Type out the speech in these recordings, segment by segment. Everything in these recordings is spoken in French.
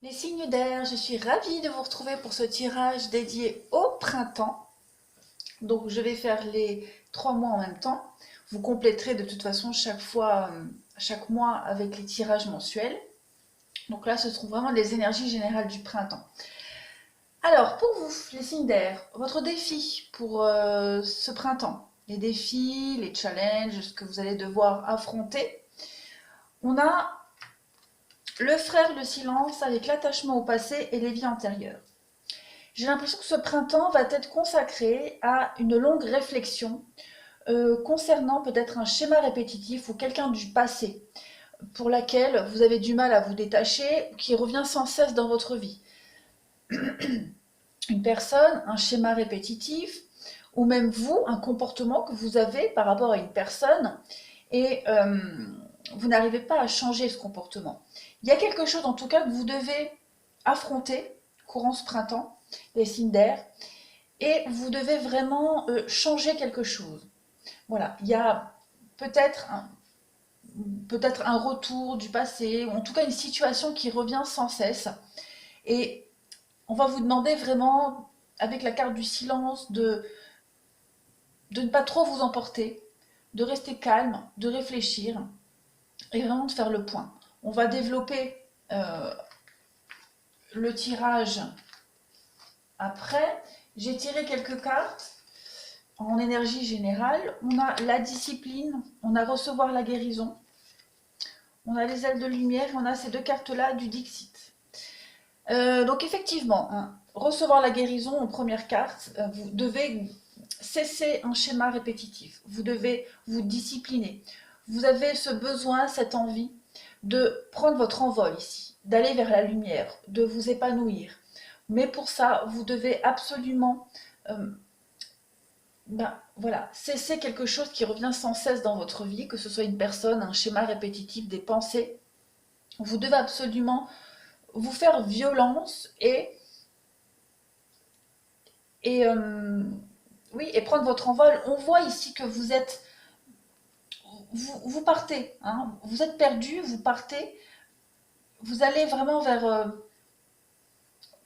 Les signes d'air, je suis ravie de vous retrouver pour ce tirage dédié au printemps. Donc je vais faire les 3 mois en même temps. Vous compléterez de toute façon chaque fois, chaque mois avec les tirages mensuels. Donc là, ce seront vraiment les énergies générales du printemps. Alors, pour vous, les signes d'air, votre défi pour ce printemps, les défis, les challenges, ce que vous allez devoir affronter, on a le frère de silence avec l'attachement au passé et les vies antérieures. J'ai l'impression que ce printemps va être consacré à une longue réflexion concernant peut-être un schéma répétitif ou quelqu'un du passé pour laquelle vous avez du mal à vous détacher ou qui revient sans cesse dans votre vie. Une personne, un schéma répétitif ou même vous, un comportement que vous avez par rapport à une personne et vous n'arrivez pas à changer ce comportement. Il y a quelque chose en tout cas que vous devez affronter courant ce printemps, les signes d'air, et vous devez vraiment changer quelque chose. Voilà, il y a peut-être un retour du passé, ou en tout cas une situation qui revient sans cesse. Et on va vous demander vraiment, avec la carte du silence, de ne pas trop vous emporter, de rester calme, de réfléchir et vraiment de faire le point. On va développer le tirage après. J'ai tiré quelques cartes en énergie générale. On a la discipline, on a recevoir la guérison, on a les ailes de lumière, on a ces deux cartes-là du Dixit. Donc effectivement, hein, recevoir la guérison en première carte, vous devez cesser un schéma répétitif, vous devez vous discipliner. Vous avez ce besoin, cette envie de prendre votre envol ici, d'aller vers la lumière, de vous épanouir. Mais pour ça, vous devez absolument voilà, cesser quelque chose qui revient sans cesse dans votre vie, que ce soit une personne, un schéma répétitif, des pensées. Vous devez absolument vous faire violence et oui, et prendre votre envol. On voit ici que vous partez, hein, vous êtes perdu, vous partez, vous allez vraiment vers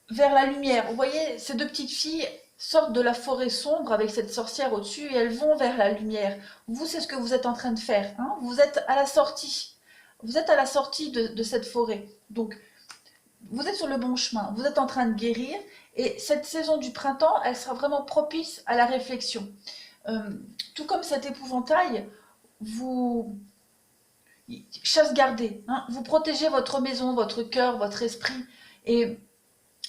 la lumière. Vous voyez, ces deux petites filles sortent de la forêt sombre avec cette sorcière au-dessus et elles vont vers la lumière. Vous, c'est ce que vous êtes en train de faire, hein. Vous êtes à la sortie. Vous êtes à la sortie de cette forêt. Donc, vous êtes sur le bon chemin. Vous êtes en train de guérir. Et cette saison du printemps, elle sera vraiment propice à la réflexion. Euh, tout comme cet épouvantail, vous chasse gardée, hein, vous protégez votre maison, votre cœur, votre esprit, et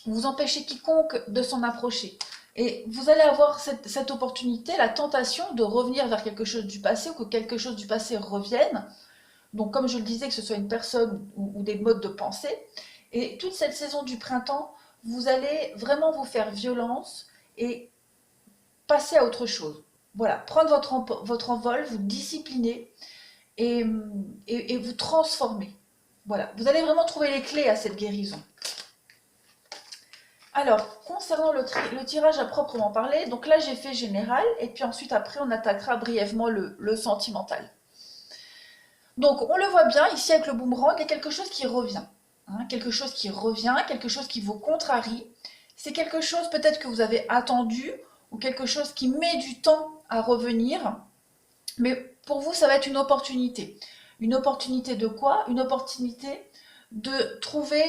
vous empêchez quiconque de s'en approcher. Et vous allez avoir cette opportunité, la tentation de revenir vers quelque chose du passé ou que quelque chose du passé revienne. Donc comme je le disais, que ce soit une personne ou des modes de pensée. Et toute cette saison du printemps, vous allez vraiment vous faire violence et passer à autre chose. Voilà, prendre votre envol, vous discipliner et, et vous transformer. Voilà, vous allez vraiment trouver les clés à cette guérison. Alors, concernant le tirage à proprement parler, donc là j'ai fait général, et puis ensuite après on attaquera brièvement le sentimental. Donc on le voit bien ici avec le boomerang, il y a quelque chose qui revient. Hein, quelque chose qui revient, quelque chose qui vous contrarie. C'est quelque chose peut-être que vous avez attendu, ou quelque chose qui met du temps à revenir, mais pour vous ça va être une opportunité. Une opportunité de quoi? Une opportunité de trouver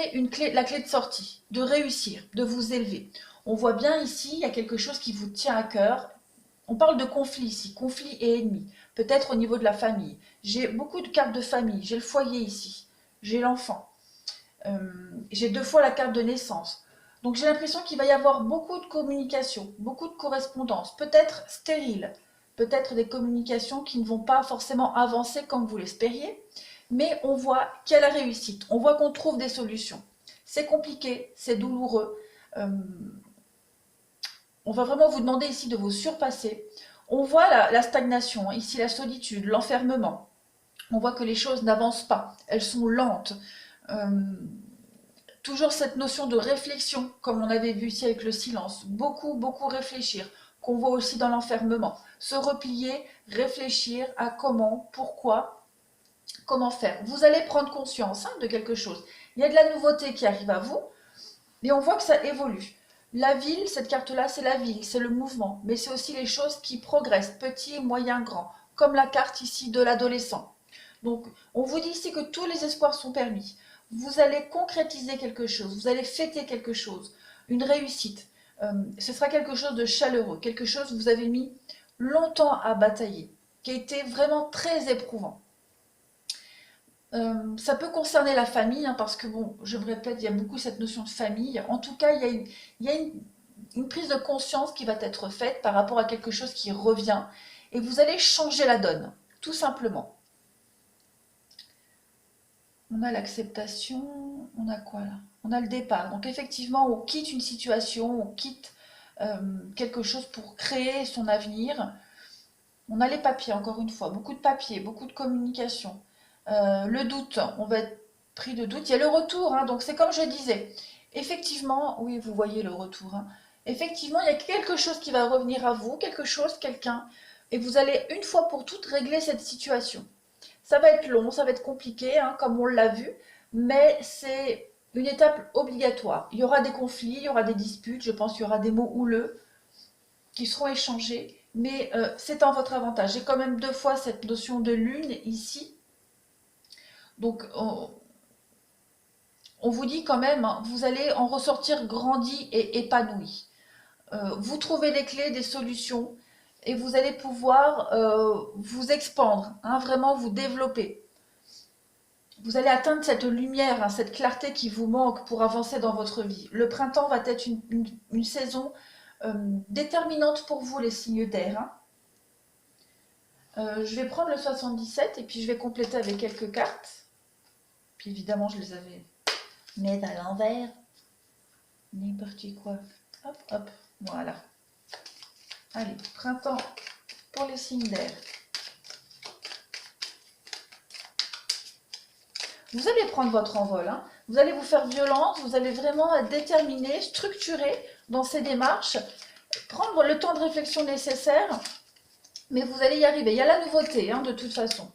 la clé de sortie, de réussir, de vous élever. On voit bien ici, il y a quelque chose qui vous tient à cœur. On parle de conflit ici, conflit et ennemi, peut-être au niveau de la famille. J'ai beaucoup de cartes de famille, j'ai le foyer ici, j'ai l'enfant, j'ai 2 fois la carte de naissance. Donc j'ai l'impression qu'il va y avoir beaucoup de communication, beaucoup de correspondance, peut-être stérile, peut-être des communications qui ne vont pas forcément avancer comme vous l'espériez, mais on voit qu'il y a la réussite, on voit qu'on trouve des solutions. C'est compliqué, c'est douloureux. Euh, on va vraiment vous demander ici de vous surpasser. On voit la stagnation, ici la solitude, l'enfermement. On voit que les choses n'avancent pas, elles sont lentes. Euh, Toujours cette notion de réflexion, comme on avait vu ici avec le silence. Beaucoup, beaucoup réfléchir, qu'on voit aussi dans l'enfermement. Se replier, réfléchir à comment, pourquoi, Comment faire? Vous allez prendre conscience de quelque chose. Il y a de la nouveauté qui arrive à vous, et on voit que ça évolue. La ville, cette carte-là, c'est la ville, c'est le mouvement, mais c'est aussi les choses qui progressent, petits, moyens, grands, comme la carte ici de l'adolescent. Donc, on vous dit ici que tous les espoirs sont permis. Vous allez concrétiser quelque chose, vous allez fêter quelque chose, une réussite. Ce sera quelque chose de chaleureux, quelque chose que vous avez mis longtemps à batailler, qui a été vraiment très éprouvant. Ça peut concerner la famille, parce que, bon, je me répète, il y a beaucoup cette notion de famille. En tout cas, il y a une prise de conscience qui va être faite par rapport à quelque chose qui revient, et vous allez changer la donne, tout simplement. On a l'acceptation, on a quoi là? On a le départ. Donc effectivement, on quitte une situation, on quitte quelque chose pour créer son avenir. On a les papiers, encore une fois, beaucoup de papiers, beaucoup de communication. Le doute, on va être pris de doute. Il y a le retour, donc c'est comme je disais. Effectivement, oui, vous voyez le retour. Effectivement, il y a quelque chose qui va revenir à vous, quelque chose, quelqu'un, et vous allez une fois pour toutes régler cette situation. Ça va être long, ça va être compliqué, comme on l'a vu, mais c'est une étape obligatoire. Il y aura des conflits, il y aura des disputes, je pense qu'il y aura des mots houleux qui seront échangés, mais c'est en votre avantage. J'ai quand même deux fois cette notion de lune ici, donc on vous dit quand même, vous allez en ressortir grandi et épanoui. Vous trouvez les clés des solutions et vous allez pouvoir vous expandre, vraiment vous développer. Vous allez atteindre cette lumière, cette clarté qui vous manque pour avancer dans votre vie. Le printemps va être une saison déterminante pour vous, les signes d'air. Je vais prendre le 77 et puis je vais compléter avec quelques cartes. Puis évidemment, je les avais mises à l'envers. N'importe quoi. Hop, hop, voilà. Allez, printemps pour les signes d'air. Vous allez prendre votre envol, vous allez vous faire violence, vous allez vraiment être déterminé, structuré dans ces démarches, prendre le temps de réflexion nécessaire, mais vous allez y arriver. Il y a la nouveauté, de toute façon.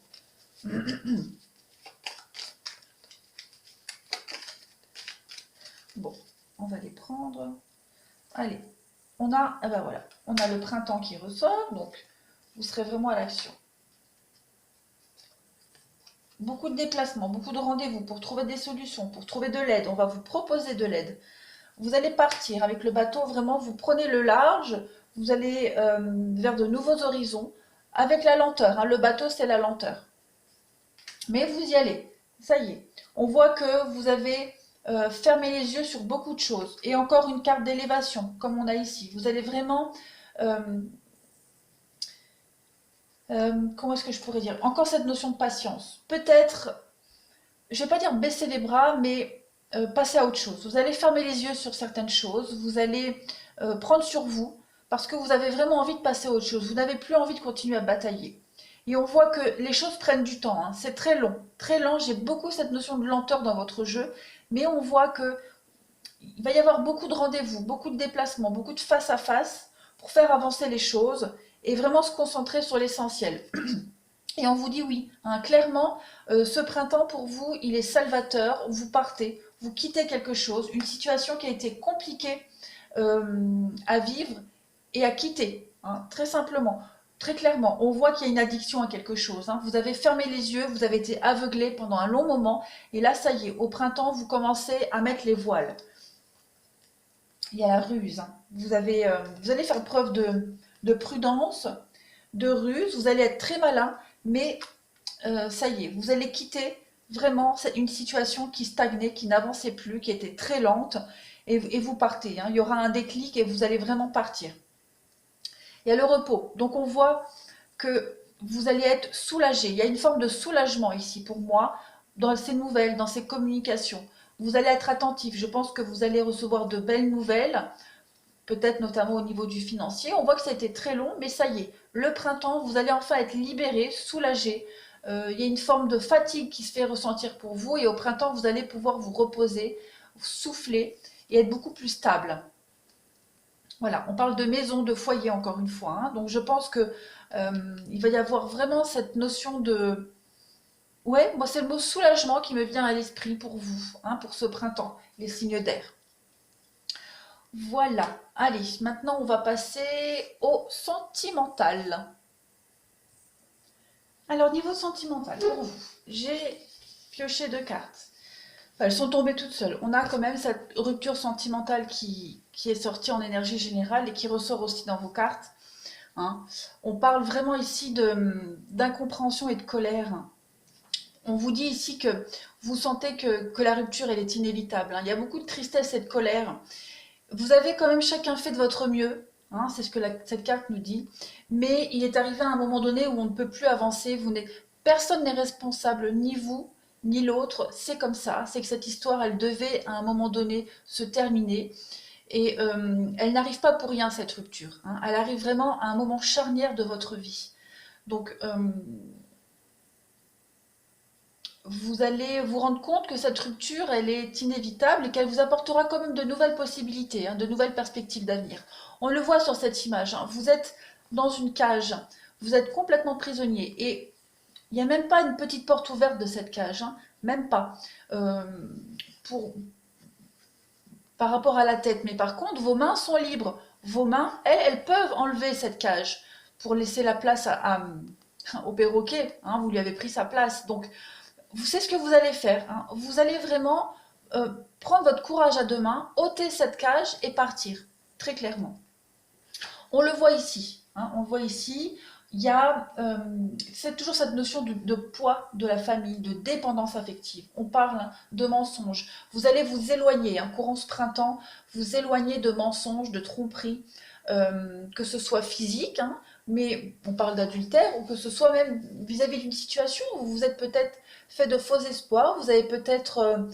Bon, on va les prendre. Allez, on a, voilà, on a le printemps qui ressort, donc vous serez vraiment à l'action. Beaucoup de déplacements, beaucoup de rendez-vous pour trouver des solutions, pour trouver de l'aide. On va vous proposer de l'aide. Vous allez partir avec le bateau, vraiment, vous prenez le large, vous allez vers de nouveaux horizons, avec la lenteur. Le bateau, c'est la lenteur. Mais vous y allez, ça y est. On voit que vous avez fermé les yeux sur beaucoup de choses. Et encore une carte d'élévation, comme on a ici. Vous allez vraiment... comment est-ce que je pourrais dire? Encore cette notion de patience. Peut-être, je ne vais pas dire baisser les bras, mais passer à autre chose. Vous allez fermer les yeux sur certaines choses, vous allez prendre sur vous, parce que vous avez vraiment envie de passer à autre chose. Vous n'avez plus envie de continuer à batailler. Et on voit que les choses prennent du temps, c'est très long. Très lent, j'ai beaucoup cette notion de lenteur dans votre jeu, mais on voit que il va y avoir beaucoup de rendez-vous, beaucoup de déplacements, beaucoup de face-à-face pour faire avancer les choses et vraiment se concentrer sur l'essentiel. Et on vous dit oui, clairement, ce printemps pour vous, il est salvateur, vous partez, vous quittez quelque chose, une situation qui a été compliquée à vivre et à quitter, très simplement. Très clairement, on voit qu'il y a une addiction à quelque chose. Vous avez fermé les yeux, vous avez été aveuglé pendant un long moment, et là, ça y est, au printemps, vous commencez à mettre les voiles. Il y a la ruse. Vous allez faire preuve de prudence, de ruse, vous allez être très malin, mais ça y est, vous allez quitter vraiment une situation qui stagnait, qui n'avançait plus, qui était très lente, et vous partez. Il y aura un déclic et vous allez vraiment partir. Il y a le repos. Donc on voit que vous allez être soulagé. Il y a une forme de soulagement ici pour moi, dans ces nouvelles, dans ces communications. Vous allez être attentif. Je pense que vous allez recevoir de belles nouvelles, peut-être notamment au niveau du financier. On voit que ça a été très long, mais ça y est. Le printemps, vous allez enfin être libéré, soulagé. Il y a une forme de fatigue qui se fait ressentir pour vous. Et au printemps, vous allez pouvoir vous reposer, souffler et être beaucoup plus stable. Voilà, on parle de maison, de foyer encore une fois. Donc je pense que il va y avoir vraiment cette notion Ouais, moi c'est le mot soulagement qui me vient à l'esprit pour vous, hein, pour ce printemps, les signes d'air. Voilà. Allez, maintenant on va passer au sentimental. Alors, niveau sentimental, pour vous, j'ai pioché deux cartes. Enfin, elles sont tombées toutes seules. On a quand même cette rupture sentimentale qui est sortie en énergie générale et qui ressort aussi dans vos cartes, hein. On parle vraiment ici d'incompréhension et de colère. On vous dit ici que vous sentez que la rupture, elle est inévitable, hein. Il y a beaucoup de tristesse et de colère. Vous avez quand même chacun fait de votre mieux, hein, c'est ce que cette carte nous dit, mais il est arrivé à un moment donné où on ne peut plus avancer, personne n'est responsable, ni vous, ni l'autre, c'est comme ça, c'est que cette histoire, elle devait à un moment donné se terminer, et elle n'arrive pas pour rien, cette rupture, hein. Elle arrive vraiment à un moment charnière de votre vie. Donc, vous allez vous rendre compte que cette rupture, elle est inévitable et qu'elle vous apportera quand même de nouvelles possibilités, hein, de nouvelles perspectives d'avenir. On le voit sur cette image, hein, vous êtes dans une cage, vous êtes complètement prisonnier et il n'y a même pas une petite porte ouverte de cette cage, hein, même pas, euh, pour, par rapport à la tête. Mais par contre, vos mains sont libres. Vos mains, elles peuvent enlever cette cage pour laisser la place au perroquet, hein, vous lui avez pris sa place. Donc, vous savez ce que vous allez faire, hein. Vous allez vraiment prendre votre courage à deux mains, ôter cette cage et partir, très clairement. On le voit ici, hein, on le voit ici. Il y a c'est toujours cette notion de poids de la famille, de dépendance affective. On parle, hein, de mensonges. Vous allez vous éloigner, hein, courant ce printemps, vous éloigner de mensonges, de tromperies, que ce soit physique, hein, mais on parle d'adultère, ou que ce soit même vis-à-vis d'une situation où vous êtes peut-être fait de faux espoirs, vous avez peut-être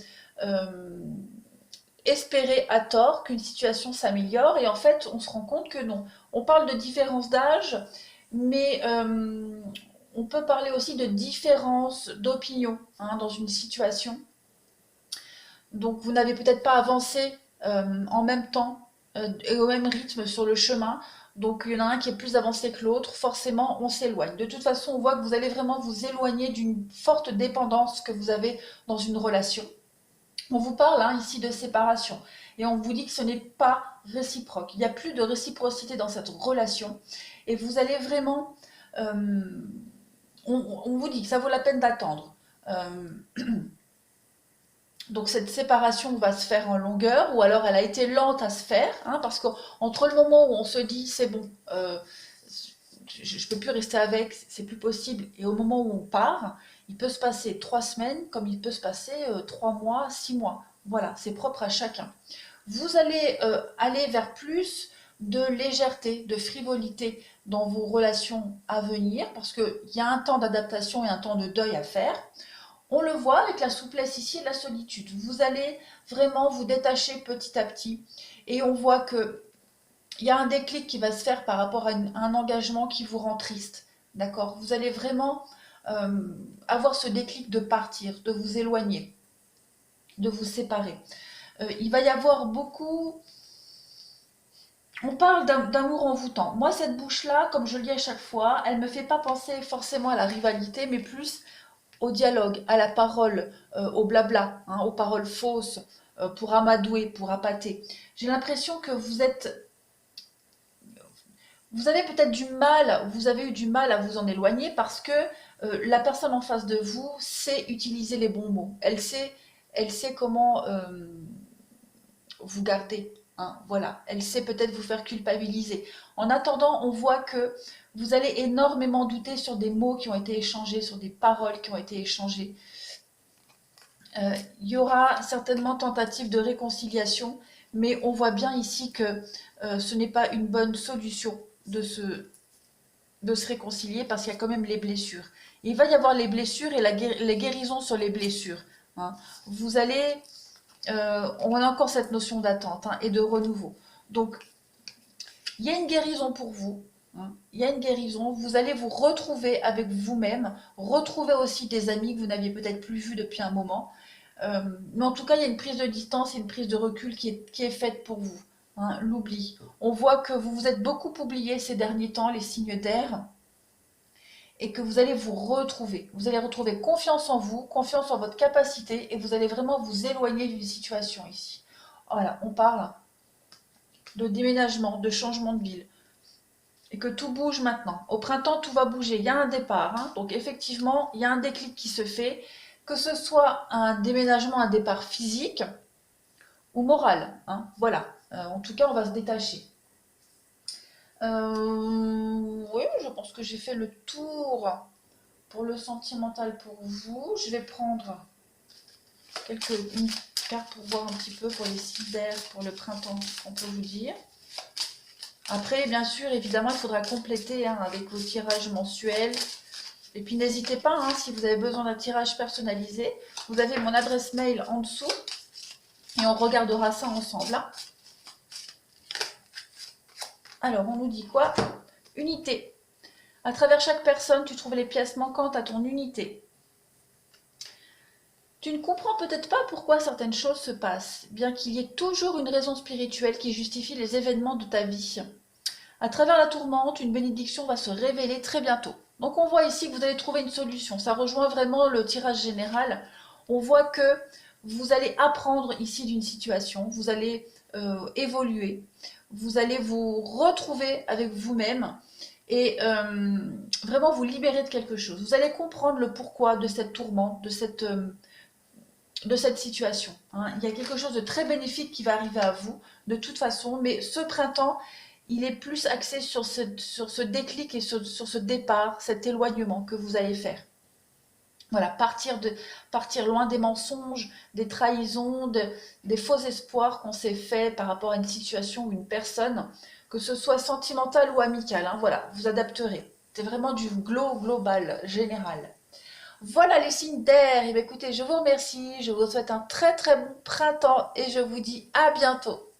euh, espéré à tort qu'une situation s'améliore, et en fait on se rend compte que non. On parle de différence d'âge, mais on peut parler aussi de différence d'opinion, hein, dans une situation. Donc vous n'avez peut-être pas avancé en même temps et au même rythme sur le chemin. Donc il y en a un qui est plus avancé que l'autre, forcément on s'éloigne. De toute façon, on voit que vous allez vraiment vous éloigner d'une forte dépendance que vous avez dans une relation. On vous parle, hein, ici de séparation et on vous dit que ce n'est pas réciproque. Il n'y a plus de réciprocité dans cette relation et vous allez vraiment... euh, on vous dit que ça vaut la peine d'attendre. Euh, Donc cette séparation va se faire en longueur, ou alors elle a été lente à se faire, hein, parce qu'entre le moment où on se dit c'est bon, je ne peux plus rester avec, c'est plus possible, et au moment où on part, il peut se passer 3 semaines, comme il peut se passer 3 mois, 6 mois. Voilà, c'est propre à chacun. Vous allez aller vers plus de légèreté, de frivolité dans vos relations à venir, parce qu'il y a un temps d'adaptation et un temps de deuil à faire. On le voit avec la souplesse ici et la solitude. Vous allez vraiment vous détacher petit à petit et on voit que il y a un déclic qui va se faire par rapport à un engagement qui vous rend triste. D'accord? Vous allez vraiment avoir ce déclic de partir, de vous éloigner, de vous séparer. Il va y avoir beaucoup... On parle d'amour envoûtant. Moi, cette bouche-là, comme je le dis à chaque fois, elle ne me fait pas penser forcément à la rivalité, mais plus au dialogue, à la parole, au blabla, hein, aux paroles fausses, pour amadouer, pour appâter. J'ai l'impression que vous avez peut-être du mal, vous avez eu du mal à vous en éloigner parce que la personne en face de vous sait utiliser les bons mots. Elle sait comment vous garder, hein, voilà. Elle sait peut-être vous faire culpabiliser. En attendant, on voit que vous allez énormément douter sur des mots qui ont été échangés, sur des paroles qui ont été échangées. Il y aura certainement tentative de réconciliation, mais on voit bien ici que ce n'est pas une bonne solution de se réconcilier parce qu'il y a quand même les blessures. Il va y avoir les blessures et les guérisons sur les blessures, hein. Vous allez... on a encore cette notion d'attente, hein, et de renouveau. Donc, il y a une guérison pour vous, hein. Il y a une guérison. Vous allez vous retrouver avec vous-même, retrouver aussi des amis que vous n'aviez peut-être plus vus depuis un moment. Mais en tout cas, il y a une prise de distance et une prise de recul qui est faite pour vous, hein, l'oubli. On voit que vous vous êtes beaucoup oublié ces derniers temps, les signes d'air, et que vous allez vous retrouver. Vous allez retrouver confiance en vous, confiance en votre capacité et vous allez vraiment vous éloigner d'une situation ici. Voilà, on parle de déménagement, de changement de ville et que tout bouge maintenant. Au printemps, tout va bouger. Il y a un départ. Hein. Donc effectivement, il y a un déclic qui se fait, que ce soit un déménagement, un départ physique ou moral. Hein. Voilà. En tout cas, on va se détacher. Oui, je pense que j'ai fait le tour pour le sentimental pour vous. Je vais prendre une carte pour voir un petit peu pour les signes d'air, pour le printemps, on peut vous dire. Après, bien sûr, évidemment, il faudra compléter hein, avec vos tirages mensuels. Et puis, n'hésitez pas, hein, si vous avez besoin d'un tirage personnalisé, vous avez mon adresse mail en dessous. Et on regardera ça ensemble. Hein. Alors, on nous dit quoi? Unité. À travers chaque personne, tu trouves les pièces manquantes à ton unité. Tu ne comprends peut-être pas pourquoi certaines choses se passent, bien qu'il y ait toujours une raison spirituelle qui justifie les événements de ta vie. À travers la tourmente, une bénédiction va se révéler très bientôt. Donc on voit ici que vous allez trouver une solution. Ça rejoint vraiment le tirage général. On voit que vous allez apprendre ici d'une situation, vous allez évoluer, vous allez vous retrouver avec vous-même et vraiment vous libérer de quelque chose. Vous allez comprendre le pourquoi de cette tourmente, de cette situation. Hein. Il y a quelque chose de très bénéfique qui va arriver à vous, de toute façon, mais ce printemps, il est plus axé sur ce déclic et sur ce départ, cet éloignement que vous allez faire. Voilà, partir loin des mensonges, des trahisons, des faux espoirs qu'on s'est fait par rapport à une situation ou une personne, que ce soit sentimental ou amical. Hein, voilà, vous adapterez. C'est vraiment du global, général. Voilà les signes d'air. Et bien, écoutez, je vous remercie. Je vous souhaite un très très bon printemps et je vous dis à bientôt.